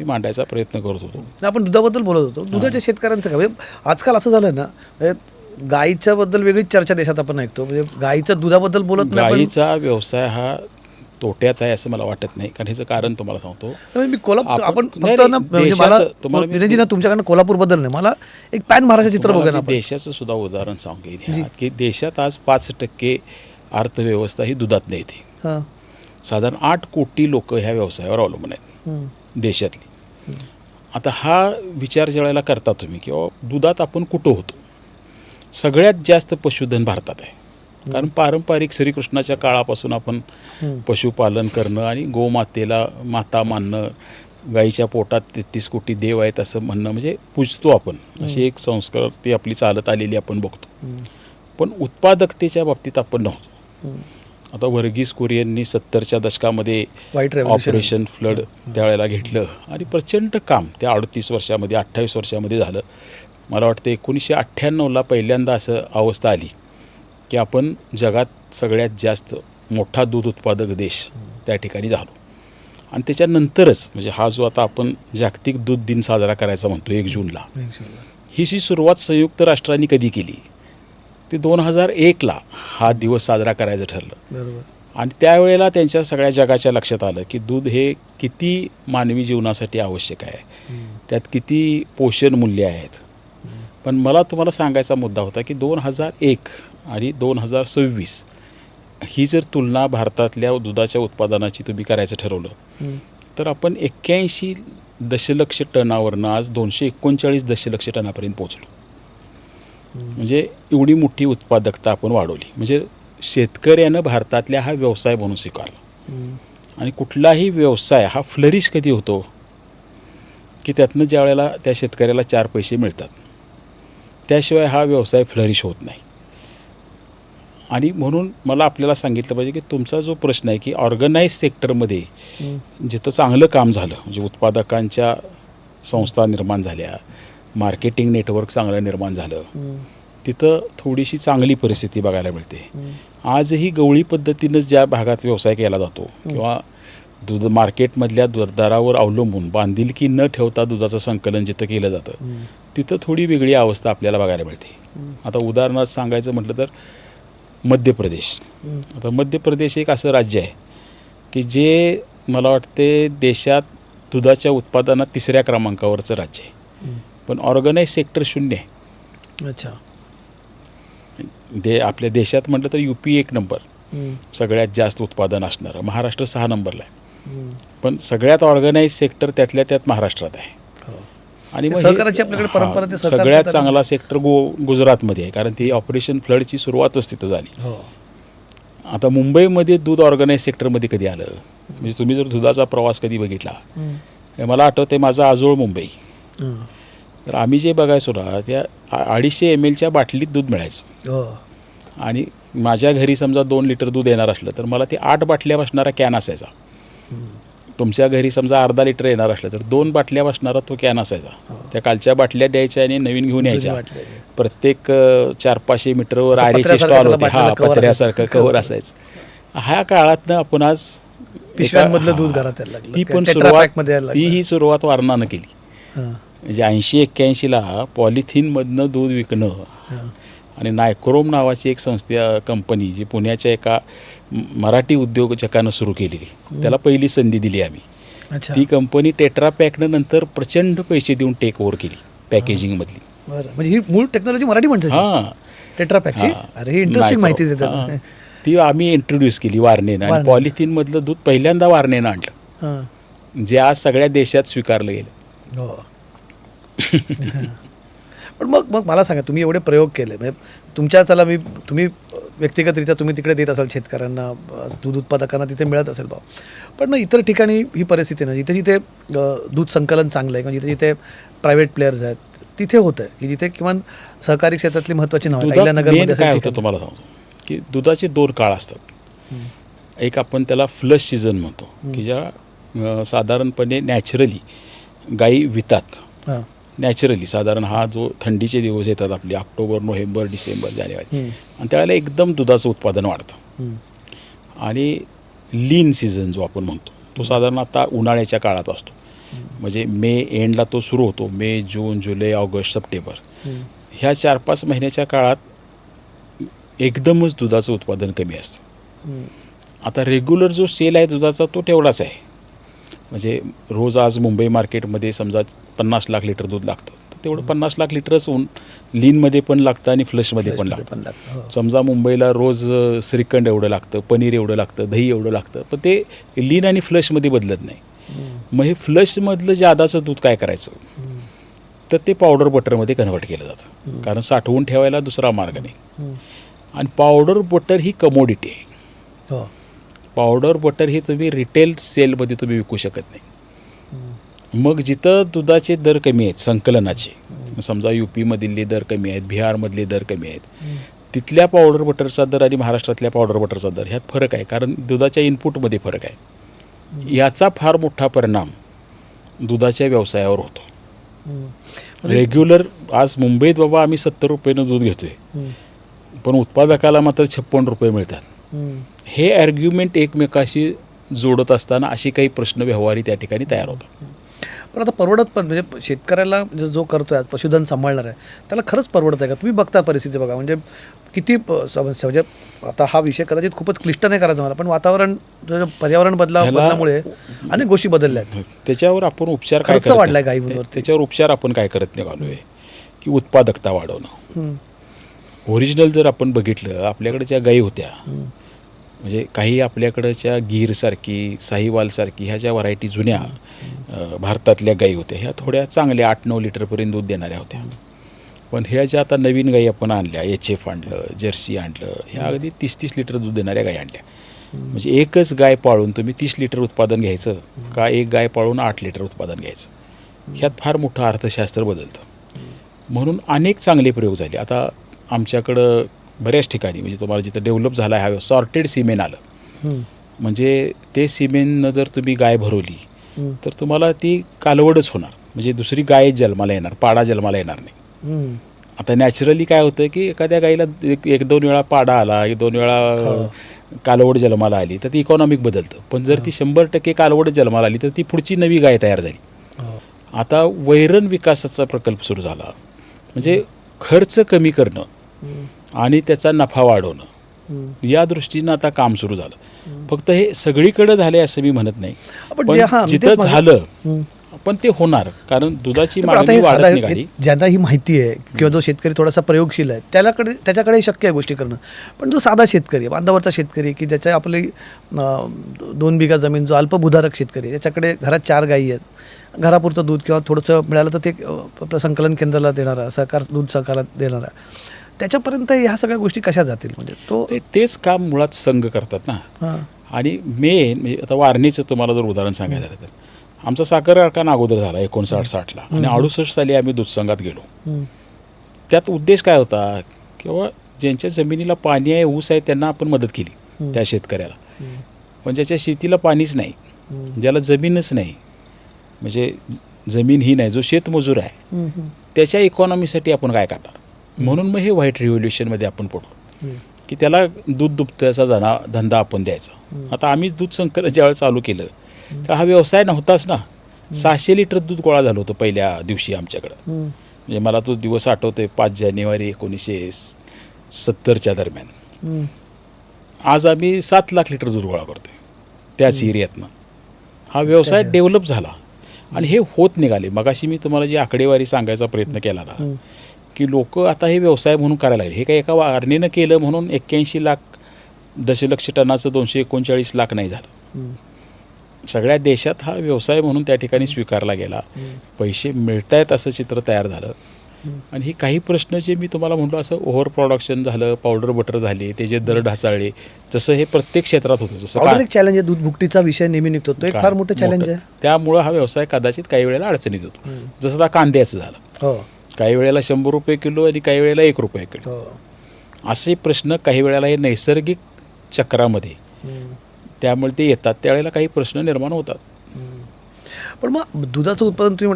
मी मांडायचा प्रयत्न करत होतो. आपण दुधाबद्दल बोलत होतो. दुधाच्या शेतकऱ्यांचं काय म्हणजे आजकाल असं झालं ना, म्हणजे गाईच्या बद्दल वेगळीच चर्चा देशात आपण ऐकतो. म्हणजे गाईचं दुधाबद्दल बोलत नाही. गाईचा व्यवसाय हा तोट्यात आहे असं मला वाटत नाही, कारण ह्याचं कारण तुम्हाला सांगतो. मी कोल्हापूर आपण नाही, फक्त ना म्हणजे मला तुम्हाला मी- विनयजी ना तुमच्याकडनं कोल्हापूरबद्दल नाही, मला एक पॅन महाराष्ट्र चित्र तुम्हाला बघूया ना मी आपण. देशाचं सुद्धा उदाहरण सांगेन की देशात आज 5% अर्थव्यवस्था ही दुधात येते. हां. साधारण 8 कोटी लोक ह्या व्यवसायावर अवलंबून आहेत देशातली. आता हा विचार ज्या वेळेला करता तुम्ही किंवा दुधात आपण कुठं होतो, सगळ्यात जास्त पशुधन भारतात आहे. कारण पारंपरिक श्रीकृष्णाच्या काळापासून आपण पशुपालन करणं आणि गोमातेला माता मानणं, गाईच्या पोटात 33 कोटी देव आहेत असं म्हणणं, म्हणजे पूजतो आपण, अशी एक संस्कृती आपली चालत आलेली आपण बघतो. पण उत्पादकतेच्या बाबतीत आपण नव्हतो. आता वर्गीस कुरियननी 70च्या दशकामध्ये व्हाईट रेव्होल्यूशन ऑपरेशन फ्लड त्यावेळेला घेतलं आणि प्रचंड काम त्या 38 वर्षामध्ये 28 वर्षामध्ये झालं. मला वाटतं 1998ला पहिल्यांदा असं अवस्था आली की आपण जगात सगळ्यात जास्त मोठा दूध उत्पादक देश त्या ठिकाणी झालो. आणि त्याच्यानंतरच म्हणजे हा जो आता आपण जागतिक दूध दिन साजरा करायचा म्हणतो 1 जूनला, ही जी सुरुवात संयुक्त राष्ट्रांनी कधी केली ती 2001ला हा दिवस साजरा करायचं ठरलं. बरोबर. आणि त्यावेळेला त्यांच्या सगळ्या जगाच्या लक्षात आलं की दूध हे किती मानवी जीवनासाठी आवश्यक आहे, त्यात किती पोषण मूल्य आहेत. पण मला तुम्हाला सांगायचा मुद्दा होता की 2001 आणि 2026 ही जर तुलना भारतातल्या दुधाच्या उत्पादनाची तुम्ही करायचं ठरवलं तर आपण 81 दशलक्ष टनावरनं आज 239 दशलक्ष टनापर्यंत पोहोचलो. म्हणजे एवढी मोठी उत्पादकता आपण वाढवली. म्हणजे शेतकऱ्यानं भारतातल्या हा व्यवसाय म्हणून स्वीकारला. आणि कुठलाही व्यवसाय हा फ्लरिश कधी होतो की त्यातनं ज्या वेळेला त्या शेतकऱ्याला 4 पैसे मिळतात, त्याशिवाय हा व्यवसाय फ्लरिश होत नाही. आणि म्हणून मला आपल्याला सांगितलं पाहिजे की तुमचा जो प्रश्न आहे की ऑर्गनाईज सेक्टरमध्ये जिथं चांगलं काम झालं, म्हणजे उत्पादकांच्या संस्था निर्माण झाल्या, मार्केटिंग नेटवर्क चांगलं निर्माण झालं, तिथं थोडीशी चांगली परिस्थिती बघायला मिळते. आजही गवळी पद्धतीनंच ज्या भागात व्यवसाय केला जातो किंवा दूध मार्केटमधल्या दरावर अवलंबून बांधिलकी न ठेवता दुधाचं संकलन जिथं केलं जातं तिथं थोडी वेगळी अवस्था आपल्याला बघायला मिळते. आता उदाहरणार्थ सांगायचं म्हटलं तर मध्य प्रदेश. आता मध्य प्रदेश एक असं राज्य आहे की जे मला वाटते देशात दुधाच्या उत्पादनात 3ऱ्या क्रमांकावरचं राज्य आहे, पण ऑर्गनाईज सेक्टर 0 आहे. अच्छा. आपल्या देशात म्हटलं तर UP 1 नंबर, सगळ्यात जास्त उत्पादन असणारं. महाराष्ट्र 6 नंबरला आहे. पण सगळ्यात ऑर्गनाईज सेक्टर त्यातल्या त्यात महाराष्ट्रात आहे. आणि मग सहकाराची आपल्याकडे परंपरा ते सहकार सगळ्यात करतात. चांगला सेक्टर गुजरातमध्ये आहे, कारण ती ऑपरेशन फ्लडची सुरुवातच तिथं झाली. हो. आता मुंबईमध्ये दूध ऑर्गनाईज सेक्टरमध्ये कधी आलं, म्हणजे तुम्ही जर दुधाचा प्रवास कधी बघितला, मला आठवते माझा आजोळ मुंबई, तर आम्ही जे बघायचो ना त्या 250 ml बाटलीत दूध मिळायचं. हो. आणि माझ्या घरी समजा 2 लिटर दूध येणार असलं तर मला ते 8 बाटल्या बसणारा कॅन असायचा. तुमच्या घरी समजा अर्धा लिटर येणार असलं तर 2 बाटल्या बसणारा तो कॅन असायचा. त्या कालच्या बाटल्या द्यायच्या आणि नवीन घेऊन यायच्या. प्रत्येक 400-500 मीटरवर आरेचे स्टॉल होते. हा, पत्र्यासारखं कव्हर असायचं. ह्या काळातनं आपण आज पिशव्यांमधलं दूध घरात यायला लागलं. ती पण ही सुरुवात वारणानं केली. म्हणजे 80-81ला पॉलिथिनमधनं दूध विकणं आणि नायक्रोम नावाची एक कंपनी जी पुण्याच्या एका मराठी उद्योजकानं सुरू केलेली, त्याला पहिली संधी दिली आम्ही. ती कंपनी टेट्रा पॅकनं नंतर प्रचंड पैसे देऊन टेक ओव्हर केली पॅकेजिंगमधली. म्हणजे ही मूळ टेक्नॉलॉजी मराठी म्हणतात. हां, टेट्रा पॅकची. अरे ही इंटरेस्टिंग माहिती देतात. ती आम्ही इंट्रोड्यूस केली वारणेनं. आणि पॉलिथिनमधलं दूध पहिल्यांदा वारणेनं आणलं, जे आज सगळ्या देशात स्वीकारलं गेलं. हो. पण मग मला सांगा, तुम्ही एवढे प्रयोग केले, म्हणजे तुमच्या तुम्ही व्यक्तिगतरित्या तुम्ही तिकडे देत असाल शेतकऱ्यांना, दूध उत्पादकांना तिथे मिळत असेल भाव. पण इतर ठिकाणी ही परिस्थिती ना, जिथे जिथे दूध संकलन चांगलं आहे किंवा जिथे जिथे प्रायव्हेट प्लेयर्स आहेत तिथे होतं आहे की जिथे किमान सहकारी क्षेत्रातली महत्त्वाची नाव अहिल्यानगरमध्ये काय होतं तुम्हाला सांगतो की दुधाचे 2 काळ असतात. एक आपण त्याला फ्लश सीझन म्हणतो की ज्या साधारणपणे नॅचरली गाई वितात. नॅचरली साधारण हा जो थंडीचे दिवस येतात आपले ऑक्टोबर, नोव्हेंबर, डिसेंबर, जानेवारी, आणि त्यावेळेला एकदम दुधाचं उत्पादन वाढतं. आणि लीन सीझन जो आपण म्हणतो तो साधारण आता उन्हाळ्याच्या काळात असतो. म्हणजे मे एंडला तो सुरू होतो. मे, जून, जुलै, ऑगस्ट, सप्टेंबर ह्या 4-5 महिन्याच्या काळात एकदमच दुधाचं उत्पादन कमी असतं. आता रेग्युलर जो सेल आहे दुधाचा तो तेवढाच आहे. म्हणजे रोज आज मुंबई मार्केटमध्ये समजा 50 लाख लिटर दूध लागतं, तर तेवढं 50 लाख लिटरच होऊन लीनमध्ये पण लागतं आणि फ्लशमध्ये पण लागतं. समजा मुंबईला रोज श्रीखंड एवढं लागतं, पनीर एवढं लागतं, दही एवढं लागतं, पण ते लीन आणि फ्लशमध्ये बदलत नाही. मग हे फ्लशमधलं जादाचं दूध काय करायचं, तर ते पावडर बटरमध्ये कन्व्हर्ट केलं जातं, कारण साठवून ठेवायला दुसरा मार्ग नाही. आणि पावडर बटर ही कमोडिटी आहे. पावडर बटर हे तुम्ही रिटेल सेलमध्ये तुम्ही विकू शकत नाही. मग जिथं दुधाचे दर कमी आहेत संकलनाचे, समजा UP-मधले दर कमी आहेत, बिहारमधले दर कमी आहेत, तिथल्या पावडर बटरचा दर आणि महाराष्ट्रातल्या पावडर बटरचा दर ह्यात फरक आहे, कारण दुधाच्या इनपुटमध्ये फरक आहे. याचा फार मोठा परिणाम दुधाच्या व्यवसायावर होतो. रेग्युलर आज मुंबईत बाबा आम्ही 70 रुपयानं दूध घेतोय, पण उत्पादकाला मात्र 56 रुपये मिळतात. हे आर्ग्युमेंट एकमेकाशी जोडत असताना असे काही प्रश्न व्यवहारी त्या ठिकाणी तयार होतात. पण आता परवडत पण म्हणजे शेतकऱ्याला जो करतोय आज पशुधन सांभाळणार आहे त्याला खरंच परवडत आहे का? तुम्ही बघता परिस्थिती बघा, म्हणजे किती समस्या, म्हणजे आता हा विषय कदाचित खूपच क्लिष्ट नाही करायचा मला, पण वातावरण पर्यावरण बदलामुळे अनेक गोष्टी बदलल्या आहेत. त्याच्यावर आपण उपचार खर्च वाढलाय गाईवर, त्याच्यावर उपचार आपण काय करत निघालोय की उत्पादकता वाढवणं. ओरिजिनल जर आपण बघितलं, आपल्याकडे ज्या गायी होत्या, म्हणजे काही आपल्याकडच्या गीरसारखी, साहिवालसारखी ह्या ज्या व्हरायटी जुन्या भारतातल्या गायी होत्या, ह्या थोड्या चांगल्या 8-9 लिटरपर्यंत दूध देणाऱ्या होत्या. पण ह्या ज्या आता नवीन गायी आपण आणल्या, HF आणलं, जर्सी आणलं, ह्या अगदी 30-30 लिटर दूध देणाऱ्या गायी आणल्या. म्हणजे एकच गाय पाळून तुम्ही 30 लिटर उत्पादन घ्यायचं का एक गाय पाळून 8 लिटर उत्पादन घ्यायचं, ह्यात फार मोठं अर्थशास्त्र बदलतं. म्हणून अनेक चांगले प्रयोग झाले. आता आमच्याकडं बऱ्याच ठिकाणी, म्हणजे तुम्हाला जिथं डेव्हलप झाला आहे हा सॉर्टेड सिमेंट आलं. म्हणजे ते सिमेंटनं जर तुम्ही गाय भरवली तर तुम्हाला ती कालवडच होणार, म्हणजे दुसरी गाय जन्माला येणार, पाडा जन्माला येणार नाही. आता नॅचरली काय होतं की एखाद्या गाईला 1-2 वेळा पाडा आला, 1-2 वेळा कालवड जन्माला आली तर ती इकॉनॉमिक बदलतं. पण जर ती 100% कालवड जन्माला आली तर ती पुढची नवी गाय तयार झाली. आता वैरण विकासाचा प्रकल्प सुरू झाला, म्हणजे खर्च कमी करणं आणि त्याचा नफा वाढवणं, या दृष्टीनं आता काम सुरू झालं. फक्त हे सगळीकडे झाले असं मी म्हणत नाही, पण जिथं झालं पण ते होणार, कारण दुधाची मागणी वाढत निघाली. ज्यांना ही माहिती आहे किंवा जो शेतकरी थोडासा प्रयोगशील आहे त्याच्याकडे शक्य आहे गोष्टी करणं. पण जो साधा शेतकरी, बांधावरचा शेतकरी, की ज्याच्या आपली 2 बिघा जमीन, जो अल्पभूधारक शेतकरी, त्याच्याकडे घरात 4 गायी आहेत, घरापुरतं दूध किंवा थोडंसं मिळालं तर ते संकलन केंद्राला देणारा, दूध सहकारात देणारा, त्याच्यापर्यंत ह्या सगळ्या गोष्टी कशा जातील? म्हणजे तेच काम मुळात संघ करतात ना. आणि मेन म्हणजे आता वारणीचं तुम्हाला जर उदाहरण सांगायचं झालं तर आमचा साखर कारखाना अगोदर झाला 59-60ला, आणि 68 साली आम्ही दूध संघात गेलो. त्यात उद्देश काय होता, किंवा ज्यांच्या जमिनीला पाणी आहे, ऊस आहे, त्यांना आपण मदत केली त्या शेतकऱ्याला. पण ज्याच्या शेतीला पाणीच नाही, ज्याला जमीनच नाही, म्हणजे जमीन ही नाही, जो शेतमजूर आहे, त्याच्या इकॉनॉमीसाठी आपण काय करणार. म्हणून मग हे व्हाईट रिव्होल्युशनमध्ये आपण पडलो की त्याला दूध दुभत्याचा धंदा आपण द्यायचा. आता आम्ही दूध संकलन ज्यावेळेस चालू केलं तर हा व्यवसाय नव्हताच ना. 600 लिटर दूध गोळा झालं होतं पहिल्या दिवशी आमच्याकडं. म्हणजे मला तो दिवस आठवतोय, 5 जानेवारी 1970च्या दरम्यान. आज आम्ही 7 लाख लिटर दूध गोळा करतोय त्याच एरियातनं. हा व्यवसाय डेव्हलप झाला आणि हे होत निघाले. मगाशी मी तुम्हाला जी आकडेवारी सांगायचा प्रयत्न केला ना, की लोक आता हे व्यवसाय म्हणून करायला लागले. हे काही एका वारणीनं केलं म्हणून 81 लाख दशलक्ष टनाचं 239 लाख नाही झालं. सगळ्या देशात हा व्यवसाय म्हणून त्या ठिकाणी स्वीकारला गेला, पैसे मिळत आहेत असं चित्र तयार झालं. आणि हे काही प्रश्न जे मी तुम्हाला म्हटलं, असं ओव्हर प्रोडक्शन झालं, पावडर बटर झाले, त्याचे दर ढासळले, जसं हे प्रत्येक क्षेत्रात होतं. जसं चॅलेंज आहे, दूध भुकटीचा विषय नेहमी निघतो, तो एक फार मोठं चॅलेंज आहे. त्यामुळं हा व्यवसाय कदाचित काही वेळेला अडचणीत होतो. जसं आता कांद्याचं झालं, काही वेळेला 100 रुपये किलो आणि काही वेळेला 1 रुपये किलो. असे प्रश्न काही वेळेला हे नैसर्गिक चक्रामध्ये, त्यामुळे ते येतात, त्यावेळेला काही प्रश्न निर्माण होतात. पण मग दुधाचं उत्पादन तुम्ही